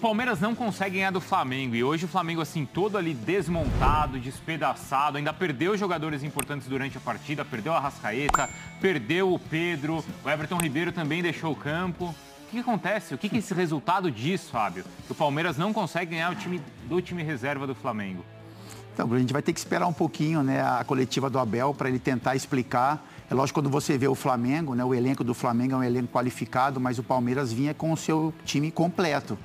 Palmeiras não consegue ganhar do Flamengo e hoje o Flamengo assim todo ali desmontado, despedaçado, ainda perdeu jogadores importantes durante a partida, perdeu a Arrascaeta, perdeu o Pedro, o Everton Ribeiro também deixou o campo. O que acontece? O que é esse resultado disso, Fábio? Que o Palmeiras não consegue ganhar do time reserva do Flamengo. Então, a gente vai ter que esperar um pouquinho, né, a coletiva do Abel para ele tentar explicar. É lógico, quando você vê o Flamengo, né, o elenco do Flamengo é um elenco qualificado, mas o Palmeiras vinha com o seu time completo.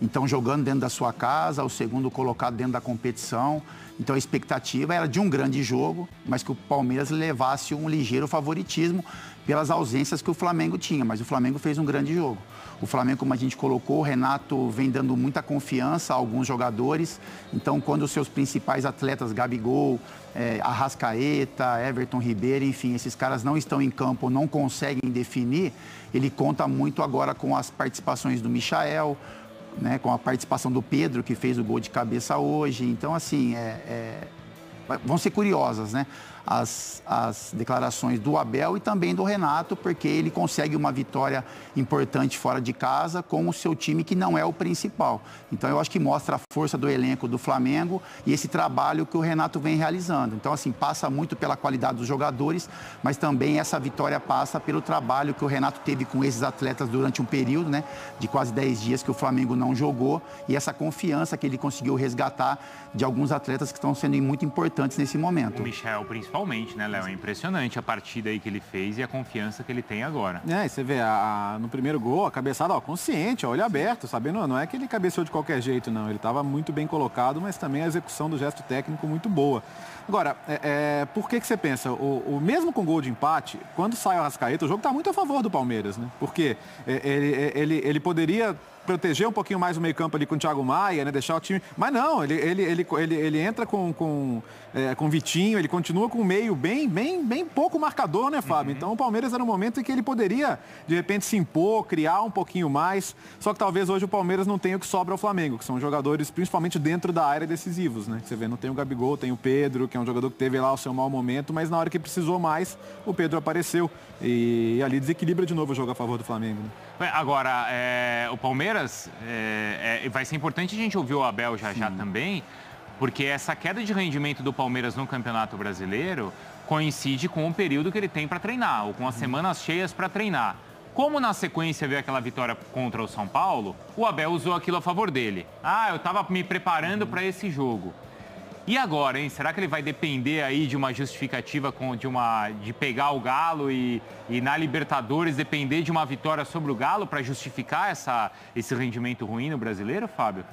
Então, jogando dentro da sua casa, o segundo colocado dentro da competição. Então, a expectativa era de um grande jogo, mas que o Palmeiras levasse um ligeiro favoritismo pelas ausências que o Flamengo tinha. Mas o Flamengo fez um grande jogo. O Flamengo, como a gente colocou, o Renato vem dando muita confiança a alguns jogadores. Então, quando os seus principais atletas, Gabigol, Arrascaeta, Everton Ribeiro, enfim, esses caras não estão em campo, não conseguem definir, ele conta muito agora com as participações do Michael, né, com a participação do Pedro, que fez o gol de cabeça hoje. Então, assim, vão ser curiosas, né? As declarações do Abel e também do Renato, porque ele consegue uma vitória importante fora de casa com o seu time que não é o principal. Então, eu acho que mostra a força do elenco do Flamengo e esse trabalho que o Renato vem realizando. Então, assim, passa muito pela qualidade dos jogadores, mas também essa vitória passa pelo trabalho que o Renato teve com esses atletas durante um período, né, de quase 10 dias que o Flamengo não jogou, e essa confiança que ele conseguiu resgatar de alguns atletas que estão sendo muito importantes nesse momento. O Michel, principalmente, né, Léo? É impressionante a partida aí que ele fez e a confiança que ele tem agora. E você vê, no primeiro gol, a cabeçada, consciente, olho aberto, sabendo, não é que ele cabeceou de qualquer jeito, não. Ele estava muito bem colocado, mas também a execução do gesto técnico muito boa. Agora, por que você pensa, mesmo com gol de empate, quando sai o Arrascaeta, o jogo está muito a favor do Palmeiras, né? Porque ele poderia proteger um pouquinho mais o meio-campo ali com o Thiago Maia, né? Deixar o time. Mas não, ele entra com o Vitinho, ele continua com o meio bem pouco marcador, né, Fábio? Então o Palmeiras era um momento em que ele poderia, de repente, se impor, criar um pouquinho mais. Só que talvez hoje o Palmeiras não tenha o que sobra ao Flamengo, que são jogadores, principalmente dentro da área, decisivos, né? Você vê, não tem o Gabigol, tem o Pedro, que é um jogador que teve lá o seu mau momento, mas na hora que precisou mais, o Pedro apareceu. E ali desequilibra de novo o jogo a favor do Flamengo, né? Agora, o Palmeiras, vai ser importante a gente ouvir o Abel já também, porque essa queda de rendimento do Palmeiras no Campeonato Brasileiro coincide com o período que ele tem para treinar, ou com as semanas cheias para treinar. Como na sequência veio aquela vitória contra o São Paulo, o Abel usou aquilo a favor dele. Eu estava me preparando para esse jogo. E agora, hein? Será que ele vai depender aí de uma justificativa de pegar o Galo e na Libertadores depender de uma vitória sobre o Galo para justificar esse rendimento ruim no Brasileiro, Fábio?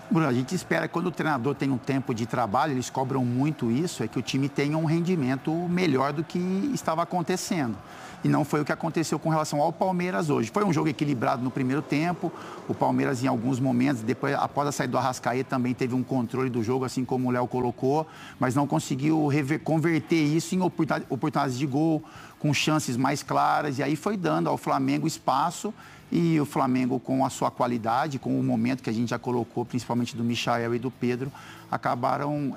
Bruno, a gente espera que quando o treinador tem um tempo de trabalho, eles cobram muito isso, é que o time tenha um rendimento melhor do que estava acontecendo. E não foi o que aconteceu com relação ao Palmeiras hoje. Foi um jogo equilibrado no primeiro tempo, o Palmeiras em alguns momentos, depois, após a saída do Arrascaeta, também teve um controle do jogo, assim como o Léo colocou, mas não conseguiu converter isso em oportunidades de gol, com chances mais claras, e aí foi dando ao Flamengo espaço. E o Flamengo, com a sua qualidade, com o momento que a gente já colocou, principalmente do Michael e do Pedro, acabaram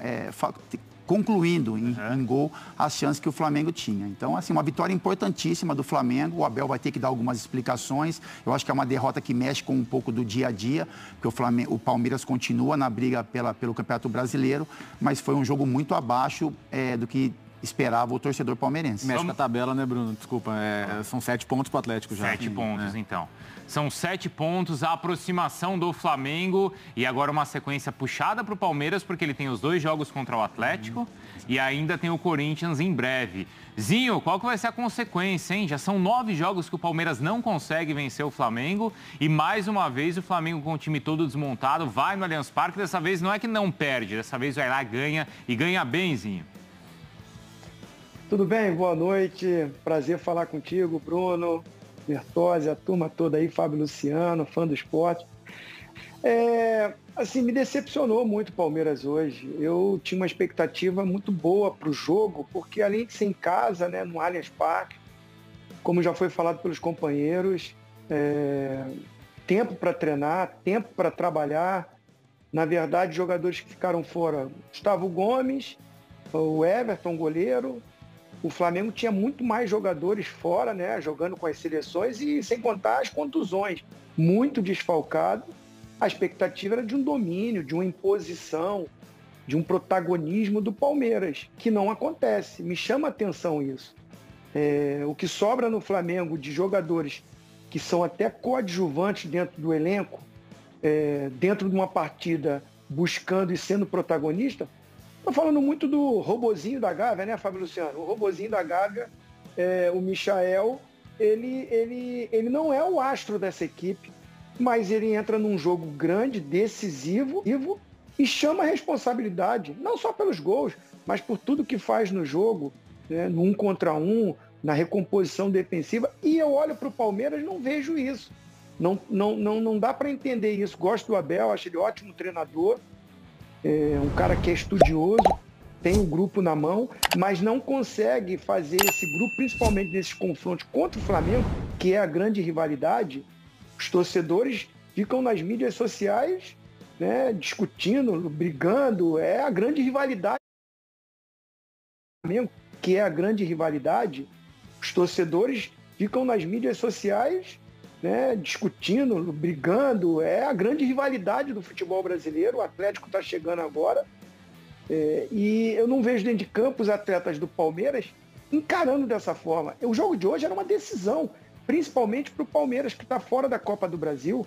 concluindo em gol as chances que o Flamengo tinha. Então, assim, uma vitória importantíssima do Flamengo. O Abel vai ter que dar algumas explicações. Eu acho que é uma derrota que mexe com um pouco do dia a dia, porque o Palmeiras continua na briga pelo Campeonato Brasileiro, mas foi um jogo muito abaixo do que esperava o torcedor palmeirense. Mexe com a tabela, né, Bruno? Desculpa, são 7 pontos para o Atlético já. 7 pontos, então. São 7 pontos, a aproximação do Flamengo e agora uma sequência puxada para o Palmeiras, porque ele tem os 2 jogos contra o Atlético e ainda tem o Corinthians em breve. Zinho, qual que vai ser a consequência, hein? Já são 9 jogos que o Palmeiras não consegue vencer o Flamengo e mais uma vez o Flamengo com o time todo desmontado vai no Allianz Parque. Dessa vez não é que não perde, dessa vez vai lá, ganha e ganha bem, Zinho. Tudo bem? Boa noite. Prazer falar contigo, Bruno, Bertozzi, a turma toda aí, Fábio Luciano, fã do esporte. Assim, me decepcionou muito o Palmeiras hoje. Eu tinha uma expectativa muito boa para o jogo, porque além de ser em casa, né, no Allianz Parque, como já foi falado pelos companheiros, tempo para treinar, tempo para trabalhar. Na verdade, jogadores que ficaram fora, Gustavo Gomes, o Everton, goleiro. O Flamengo tinha muito mais jogadores fora, né, jogando com as seleções e sem contar as contusões. Muito desfalcado. a expectativa era de um domínio, de uma imposição, de um protagonismo do Palmeiras, que não acontece. Me chama a atenção isso. O que sobra no Flamengo de jogadores que são até coadjuvantes dentro do elenco, dentro de uma partida buscando e sendo protagonista, estou falando muito do robozinho da Gávea, né, Fábio Luciano? O robozinho da Gávea, o Michael, ele não é o astro dessa equipe, mas ele entra num jogo grande, decisivo, e chama a responsabilidade, não só pelos gols, mas por tudo que faz no jogo, né, no 1 contra 1, na recomposição defensiva. E eu olho para o Palmeiras e não vejo isso. Não dá para entender isso. Gosto do Abel, acho ele ótimo treinador, um cara que é estudioso, tem o grupo na mão, mas não consegue fazer esse grupo, principalmente nesses confrontos contra o Flamengo, que é a grande rivalidade. Os torcedores ficam nas mídias sociais, né, discutindo, brigando. É a grande rivalidade. Que é a grande rivalidade. Os torcedores ficam nas mídias sociais, né, discutindo, brigando. É a grande rivalidade do futebol brasileiro. O Atlético está chegando agora. E eu não vejo dentro de campo os atletas do Palmeiras encarando dessa forma. O jogo de hoje era uma decisão, principalmente para o Palmeiras, que está fora da Copa do Brasil.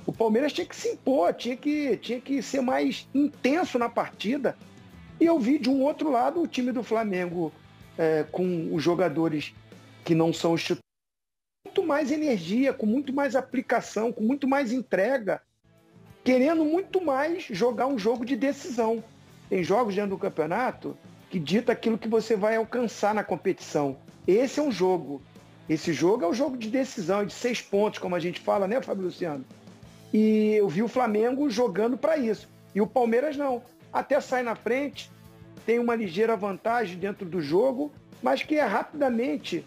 O Palmeiras tinha que se impor, tinha que ser mais intenso na partida. E eu vi de um outro lado o time do Flamengo com os jogadores que não são os titulares, muito mais energia, com muito mais aplicação, com muito mais entrega, querendo muito mais jogar um jogo de decisão. Tem jogos dentro do campeonato que dita aquilo que você vai alcançar na competição. Esse é um jogo. Esse jogo é um jogo de decisão, de 6 pontos, como a gente fala, né, Fábio Luciano? E eu vi o Flamengo jogando para isso. E o Palmeiras não. Até sai na frente, tem uma ligeira vantagem dentro do jogo, mas que é rapidamente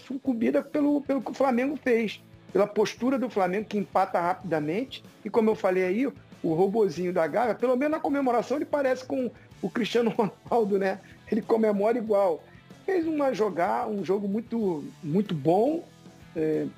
sucumbida pelo que o Flamengo fez. Pela postura do Flamengo, que empata rapidamente. E como eu falei aí, o robozinho da Gávea, pelo menos na comemoração, ele parece com o Cristiano Ronaldo, né? Ele comemora igual. Fez um jogo muito, muito bom.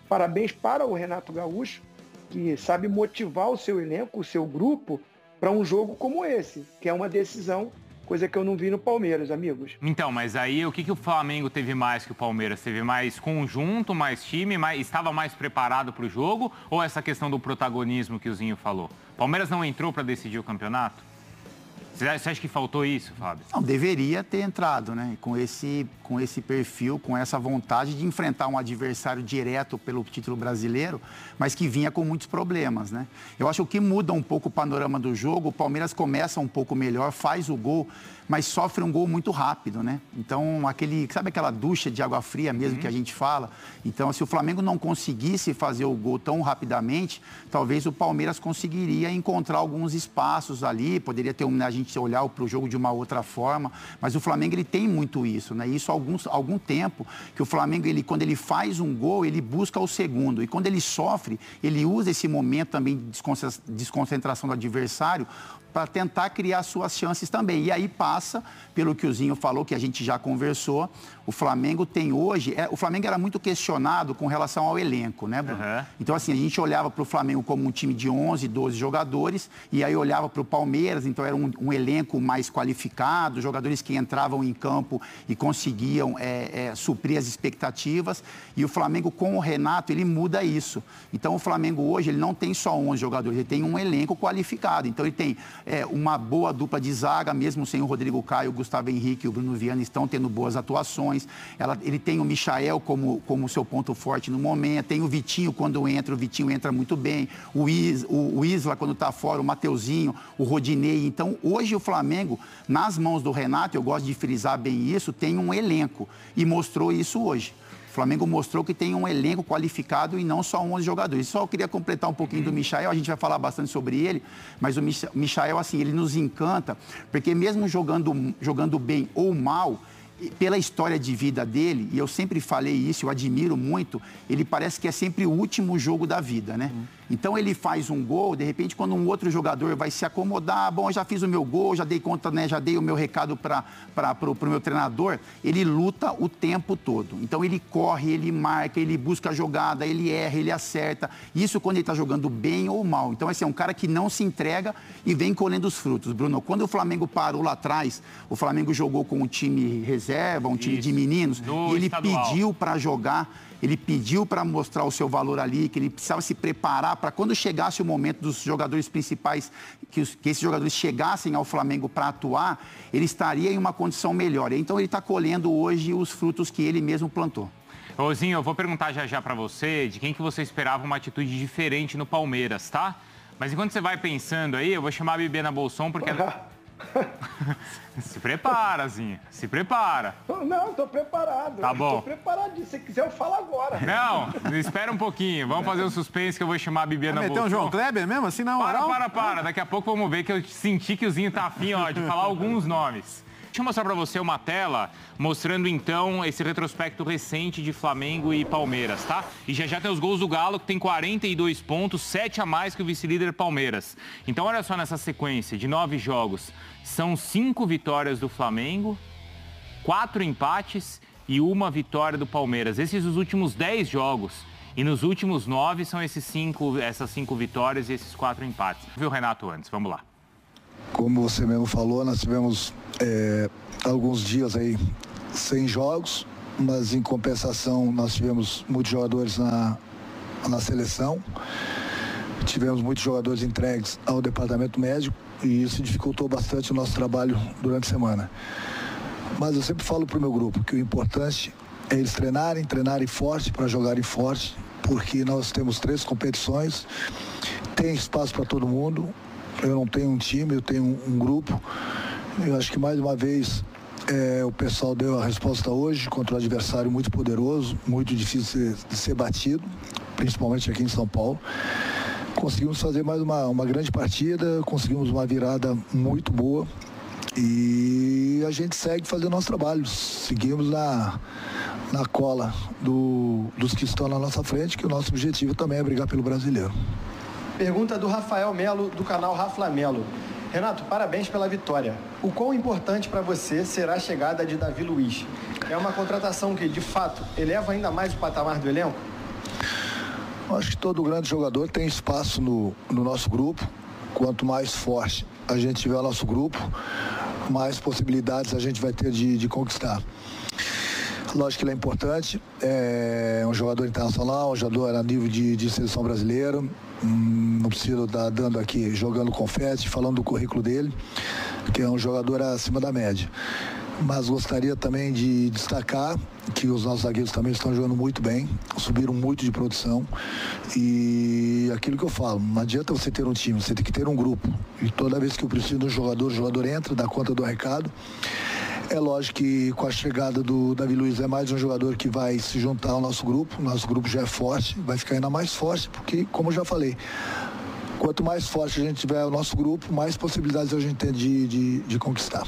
Parabéns para o Renato Gaúcho, que sabe motivar o seu elenco, o seu grupo, para um jogo como esse, que é uma decisão, coisa que eu não vi no Palmeiras, amigos. Então, mas aí o que o Flamengo teve mais que o Palmeiras? Teve mais conjunto, mais time, estava mais preparado para o jogo? Ou essa questão do protagonismo que o Zinho falou? O Palmeiras não entrou para decidir o campeonato? Você acha que faltou isso, Fábio? Não, deveria ter entrado, né? Com esse perfil, com essa vontade de enfrentar um adversário direto pelo título brasileiro, mas que vinha com muitos problemas, né? Eu acho que muda um pouco o panorama do jogo. O Palmeiras começa um pouco melhor, faz o gol, mas sofre um gol muito rápido, né? Então, sabe aquela ducha de água fria mesmo que a gente fala? Então, se o Flamengo não conseguisse fazer o gol tão rapidamente, talvez o Palmeiras conseguiria encontrar alguns espaços ali, poderia ter a gente olhar para o jogo de uma outra forma, mas o Flamengo ele tem muito isso, né? Isso há algum tempo, que o Flamengo, quando ele faz um gol, ele busca o segundo, e quando ele sofre, ele usa esse momento também de desconcentração do adversário para tentar criar suas chances também. E aí passa, pelo que o Zinho falou, que a gente já conversou, o Flamengo tem hoje... o Flamengo era muito questionado com relação ao elenco, né, Bruno? Uhum. Então, assim, a gente olhava para o Flamengo como um time de 11, 12 jogadores, e aí olhava para o Palmeiras, então era um elenco mais qualificado, jogadores que entravam em campo e conseguiam suprir as expectativas. E o Flamengo, com o Renato, ele muda isso. Então, o Flamengo hoje, ele não tem só 11 jogadores, ele tem um elenco qualificado. Então, ele tem uma boa dupla de zaga, mesmo sem o Rodrigo Caio, o Gustavo Henrique e o Bruno Viana estão tendo boas atuações. Ele tem o Michael como seu ponto forte no momento, tem o Vitinho quando entra, o Vitinho entra muito bem, o Isla quando está fora, o Mateuzinho, o Rodinei. Então, hoje o Flamengo, nas mãos do Renato, eu gosto de frisar bem isso, tem um elenco e mostrou isso hoje. O Flamengo mostrou que tem um elenco qualificado e não só 11 jogadores. Só eu queria completar um pouquinho do Michael, a gente vai falar bastante sobre ele, mas o Michael, assim, ele nos encanta, porque mesmo jogando bem ou mal, pela história de vida dele, e eu sempre falei isso, eu admiro muito, ele parece que é sempre o último jogo da vida, né? Então ele faz um gol, de repente quando um outro jogador vai se acomodar, bom, eu já fiz o meu gol, já dei conta, né, já dei o meu recado para o meu treinador, ele luta o tempo todo. Então ele corre, ele marca, ele busca a jogada, ele erra, ele acerta. Isso quando ele está jogando bem ou mal. Então esse é um cara que não se entrega e vem colhendo os frutos. Bruno, quando o Flamengo parou lá atrás, o Flamengo jogou com um time reserva, um time de meninos, e ele pediu para jogar, ele pediu para mostrar o seu valor ali, que ele precisava se preparar para quando chegasse o momento dos jogadores principais, que esses jogadores chegassem ao Flamengo para atuar, ele estaria em uma condição melhor. Então ele está colhendo hoje os frutos que ele mesmo plantou. Rosinho, eu vou perguntar já para você de quem que você esperava uma atitude diferente no Palmeiras, tá? Mas enquanto você vai pensando aí, eu vou chamar a Bibiana Bolson porque... Se prepara, Zinho. Se prepara. Não, estou preparado. Tá bom. Estou preparado. Se você quiser, eu falo agora. Não, espera um pouquinho. Vamos fazer um suspense que eu vou chamar a Bibiana Bolson. Meter um João Kleber mesmo, assim, na moral? Para. Daqui a pouco vamos ver que eu senti que o Zinho tá afim, ó, de falar alguns nomes. Deixa eu mostrar para você uma tela mostrando, então, esse retrospecto recente de Flamengo e Palmeiras, tá? E já tem os gols do Galo, que tem 42 pontos, 7 a mais que o vice-líder Palmeiras. Então, olha só nessa sequência de 9 jogos. São 5 vitórias do Flamengo, 4 empates e 1 vitória do Palmeiras. Esses os últimos 10 jogos. E nos últimos 9 são essas 5 vitórias e esses 4 empates. Viu, Renato, antes? Vamos lá. Como você mesmo falou, nós tivemos alguns dias aí sem jogos, mas em compensação nós tivemos muitos jogadores na seleção, tivemos muitos jogadores entregues ao departamento médico e isso dificultou bastante o nosso trabalho durante a semana. Mas eu sempre falo para o meu grupo que o importante é eles treinarem forte para jogarem forte, porque nós temos 3 competições, tem espaço para todo mundo. Eu não tenho um time, eu tenho um grupo. Eu acho que mais uma vez o pessoal deu a resposta hoje contra um adversário muito poderoso, muito difícil de ser batido, principalmente aqui em São Paulo. Conseguimos fazer mais uma grande partida, conseguimos uma virada muito boa e a gente segue fazendo nosso trabalho. Seguimos na cola dos que estão na nossa frente, que o nosso objetivo também é brigar pelo brasileiro. Pergunta do Rafael Melo, do canal Raflamelo. Renato, parabéns pela vitória. O quão importante para você será a chegada de Davi Luiz? É uma contratação que, de fato, eleva ainda mais o patamar do elenco? Acho que todo grande jogador tem espaço no nosso grupo. Quanto mais forte a gente tiver o nosso grupo, mais possibilidades a gente vai ter de conquistar. Lógico que ele é importante, é um jogador internacional, um jogador a nível de seleção brasileira. Não preciso estar dando aqui, jogando confete, falando do currículo dele, que é um jogador acima da média. Mas gostaria também de destacar que os nossos zagueiros também estão jogando muito bem, subiram muito de produção. E aquilo que eu falo, não adianta você ter um time, você tem que ter um grupo. E toda vez que eu preciso de um jogador, o jogador entra, dá conta do recado. É lógico que com a chegada do Davi Luiz é mais um jogador que vai se juntar ao nosso grupo já é forte, vai ficar ainda mais forte, porque, como eu já falei, quanto mais forte a gente tiver o nosso grupo, mais possibilidades a gente tem de conquistar.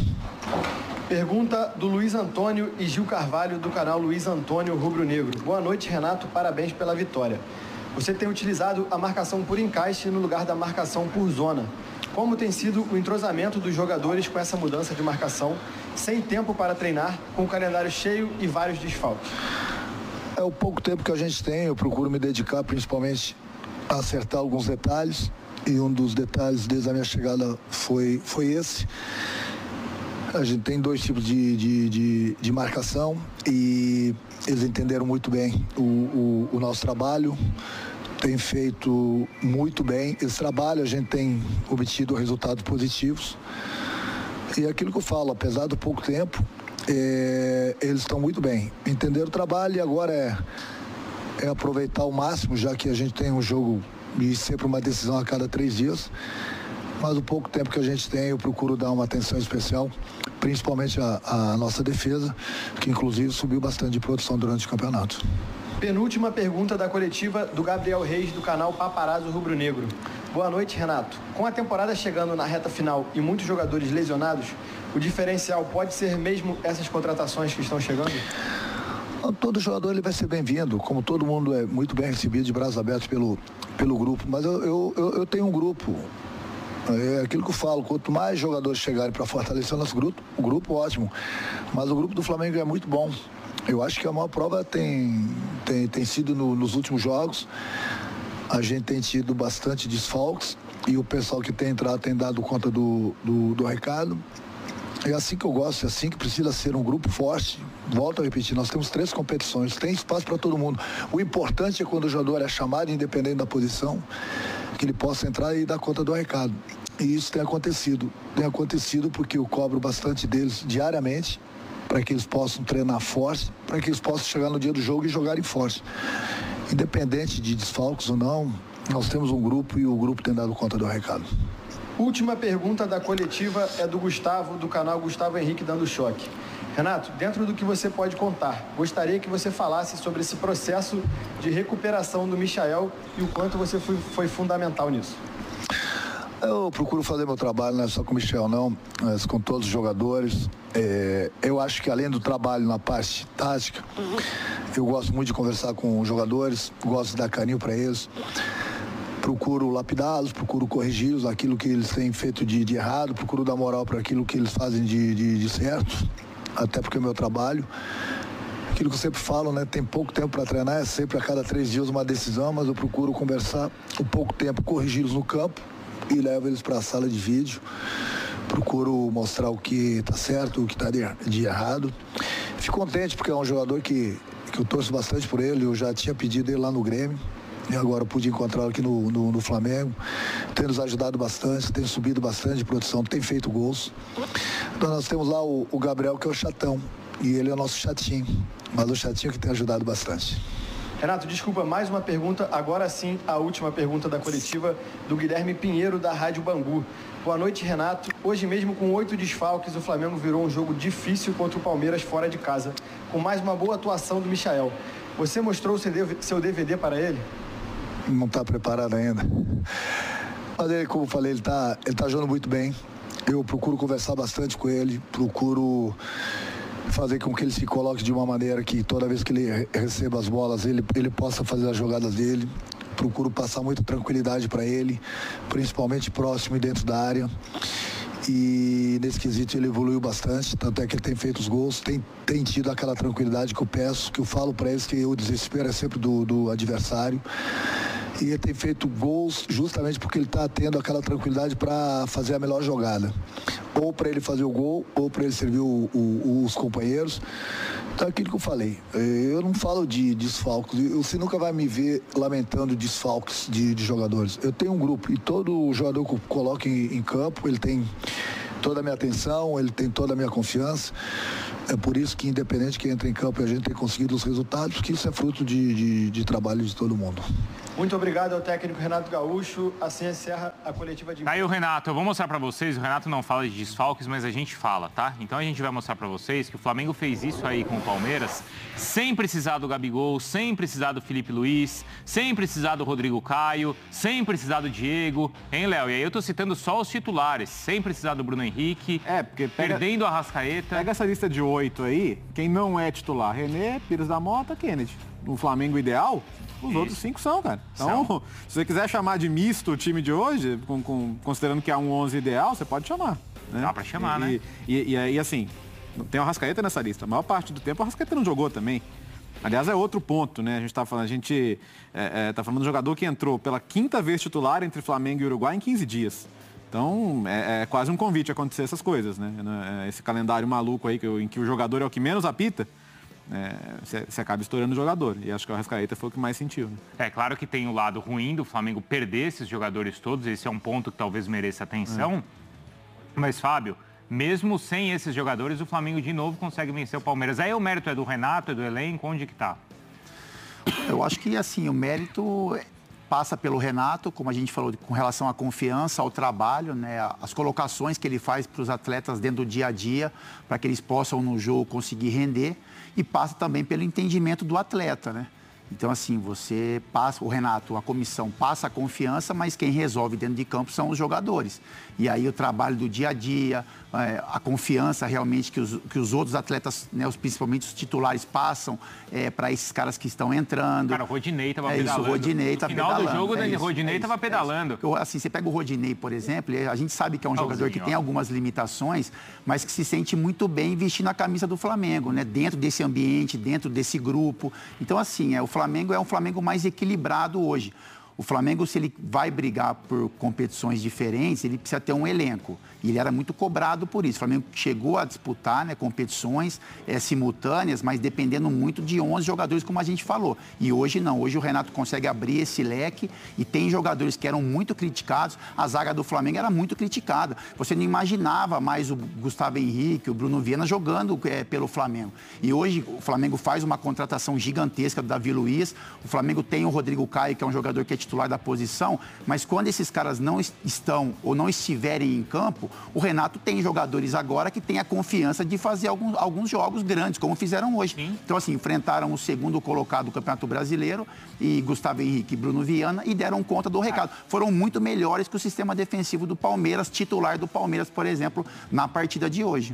Pergunta do Luiz Antônio e Gil Carvalho, do canal Luiz Antônio Rubro Negro. Boa noite, Renato, parabéns pela vitória. Você tem utilizado a marcação por encaixe no lugar da marcação por zona. Como tem sido o entrosamento dos jogadores com essa mudança de marcação, sem tempo para treinar, com o calendário cheio e vários desfalques? É o pouco tempo que a gente tem, eu procuro me dedicar principalmente a acertar alguns detalhes, e um dos detalhes desde a minha chegada foi esse. A gente tem 2 tipos de marcação e eles entenderam muito bem o nosso trabalho, tem feito muito bem esse trabalho, a gente tem obtido resultados positivos. E é aquilo que eu falo, apesar do pouco tempo, eles estão muito bem. Entenderam o trabalho e agora é aproveitar ao máximo, já que a gente tem um jogo e sempre uma decisão a cada 3 dias. Mas o pouco tempo que a gente tem, eu procuro dar uma atenção especial, principalmente a nossa defesa, que inclusive subiu bastante de produção durante o campeonato. Penúltima pergunta da coletiva do Gabriel Reis, do canal Paparazzo Rubro Negro. Boa noite, Renato. Com a temporada chegando na reta final e muitos jogadores lesionados, o diferencial pode ser mesmo essas contratações que estão chegando? Todo jogador ele vai ser bem-vindo, como todo mundo é muito bem recebido, de braços abertos pelo grupo. Mas eu tenho um grupo, é aquilo que eu falo, quanto mais jogadores chegarem para fortalecer o nosso grupo, o grupo ótimo. Mas o grupo do Flamengo é muito bom. Eu acho que a maior prova tem sido nos últimos jogos. A gente tem tido bastante desfalques e o pessoal que tem entrado tem dado conta do recado. É assim que eu gosto, é assim que precisa ser um grupo forte. Volto a repetir, nós temos 3 competições, tem espaço para todo mundo. O importante é quando o jogador é chamado, independente da posição, que ele possa entrar e dar conta do recado. E isso tem acontecido. Tem acontecido porque eu cobro bastante deles diariamente, para que eles possam treinar forte, para que eles possam chegar no dia do jogo e jogarem forte. Independente de desfalques ou não, nós temos um grupo e o grupo tem dado conta do recado. Última pergunta da coletiva é do Gustavo, do canal Gustavo Henrique Dando Choque. Renato, dentro do que você pode contar, gostaria que você falasse sobre esse processo de recuperação do Michael e o quanto você foi fundamental nisso. Eu procuro fazer meu trabalho, não é só com o Michel, não, mas com todos os jogadores. Eu acho que além do trabalho na parte tática, eu gosto muito de conversar com os jogadores, gosto de dar carinho para eles. Procuro lapidá-los, procuro corrigi-los naquilo que eles têm feito de errado, procuro dar moral para aquilo que eles fazem de certo, até porque é o meu trabalho. Aquilo que eu sempre falo, né? Tem pouco tempo para treinar, é sempre a cada 3 dias uma decisão, mas eu procuro conversar um pouco tempo, corrigi-los no campo e levo eles para a sala de vídeo. Procuro mostrar o que está certo, o que está de errado. Fico contente porque é um jogador que eu torço bastante por ele, eu já tinha pedido ele lá no Grêmio. E agora eu pude encontrá-lo aqui no Flamengo. Tem nos ajudado bastante, tem subido bastante de produção, tem feito gols. Então nós temos lá o Gabriel, que é o chatão. E ele é o nosso chatinho. Mas o chatinho que tem ajudado bastante. Renato, desculpa, mais uma pergunta. Agora sim, a última pergunta da coletiva do Guilherme Pinheiro, da Rádio Bangu. Boa noite, Renato. Hoje mesmo, com 8 desfalques, o Flamengo virou um jogo difícil contra o Palmeiras fora de casa, com mais uma boa atuação do Michael. Você mostrou seu DVD para ele? Não está preparado ainda. Mas ele, como eu falei, ele tá jogando muito bem. Eu procuro conversar bastante com ele, procuro fazer com que ele se coloque de uma maneira que toda vez que ele receba as bolas, ele possa fazer as jogadas dele. Procuro passar muita tranquilidade para ele, principalmente próximo e dentro da área. E nesse quesito ele evoluiu bastante, tanto é que ele tem feito os gols, tem tido aquela tranquilidade que eu peço, que eu falo para eles que o desespero é sempre do adversário. E ele tem feito gols justamente porque ele está tendo aquela tranquilidade para fazer a melhor jogada. Ou para ele fazer o gol, ou para ele servir os companheiros. Então é aquilo que eu falei. Eu não falo de desfalques. Você nunca vai me ver lamentando desfalques de jogadores. Eu tenho um grupo e todo jogador que eu coloco em campo, ele tem toda a minha atenção, ele tem toda a minha confiança. É por isso que, independente de quem entra em campo, a gente tem conseguido os resultados, porque isso é fruto de trabalho de todo mundo. Muito obrigado ao técnico Renato Gaúcho. Assim encerra a coletiva de... Aí o Renato, eu vou mostrar pra vocês, o Renato não fala de desfalques, mas a gente fala, tá? Então a gente vai mostrar pra vocês que o Flamengo fez isso aí com o Palmeiras, sem precisar do Gabigol, sem precisar do Felipe Luiz, sem precisar do Rodrigo Caio, sem precisar do Diego, hein, Léo? E aí eu tô citando só os titulares, sem precisar do Bruno Henrique, porque perdendo a Arrascaeta. Pega essa lista de 8 aí, quem não é titular, René, Pires da Mota, Kennedy. No Flamengo ideal, os outros 5 são, cara. Então, se você quiser chamar de misto o time de hoje, considerando que há um 11 ideal, você pode chamar. Né? Dá pra chamar, né? E aí, assim, tem o Arrascaeta nessa lista. A maior parte do tempo o Arrascaeta não jogou também. Aliás, é outro ponto, né? A gente tá falando do jogador que entrou pela 5ª vez titular entre Flamengo e Uruguai em 15 dias. Então, é quase um convite a acontecer essas coisas, né? Esse calendário maluco aí, em que o jogador é o que menos apita, você acaba estourando o jogador. E acho que o Arrascaeta foi o que mais sentiu. Né? É claro que tem o lado ruim do Flamengo perder esses jogadores todos. Esse é um ponto que talvez mereça atenção. Mas, Fábio, mesmo sem esses jogadores, o Flamengo de novo consegue vencer o Palmeiras. Aí o mérito é do Renato, é do elenco, onde que tá? Eu acho que, assim, o mérito passa pelo Renato, como a gente falou, com relação à confiança, ao trabalho, né? As colocações que ele faz para os atletas dentro do dia a dia, para que eles possam no jogo conseguir render, e passa também pelo entendimento do atleta, né? Então, assim, você passa, o Renato, a comissão passa a confiança, mas quem resolve dentro de campo são os jogadores. E aí o trabalho do dia a dia, a confiança realmente que os outros atletas, né, principalmente os titulares, passam para esses caras que estão entrando. Cara, o Rodinei estava pedalando. Isso, o Rodinei está pedalando. No final do jogo, o Rodinei estava pedalando. Assim, você pega o Rodinei, por exemplo, a gente sabe que é um jogador que tem algumas limitações, mas que se sente muito bem vestindo a camisa do Flamengo, né? Dentro desse ambiente, dentro desse grupo. Então, assim, o Flamengo é um Flamengo mais equilibrado hoje. O Flamengo, se ele vai brigar por competições diferentes, ele precisa ter um elenco. E ele era muito cobrado por isso. O Flamengo chegou a disputar, né, competições simultâneas, mas dependendo muito de 11 jogadores, como a gente falou. E hoje não. Hoje o Renato consegue abrir esse leque e tem jogadores que eram muito criticados. A zaga do Flamengo era muito criticada. Você não imaginava mais o Gustavo Henrique, o Bruno Viana jogando pelo Flamengo. E hoje o Flamengo faz uma contratação gigantesca do Davi Luiz. O Flamengo tem o Rodrigo Caio, que é um jogador que é titular da posição, mas quando esses caras não estão ou não estiverem em campo, o Renato tem jogadores agora que têm a confiança de fazer alguns jogos grandes, como fizeram hoje. Sim. Então, assim, enfrentaram o segundo colocado do Campeonato Brasileiro, e Gustavo Henrique e Bruno Viana, e deram conta do recado. Foram muito melhores que o sistema defensivo do Palmeiras, titular do Palmeiras, por exemplo, na partida de hoje.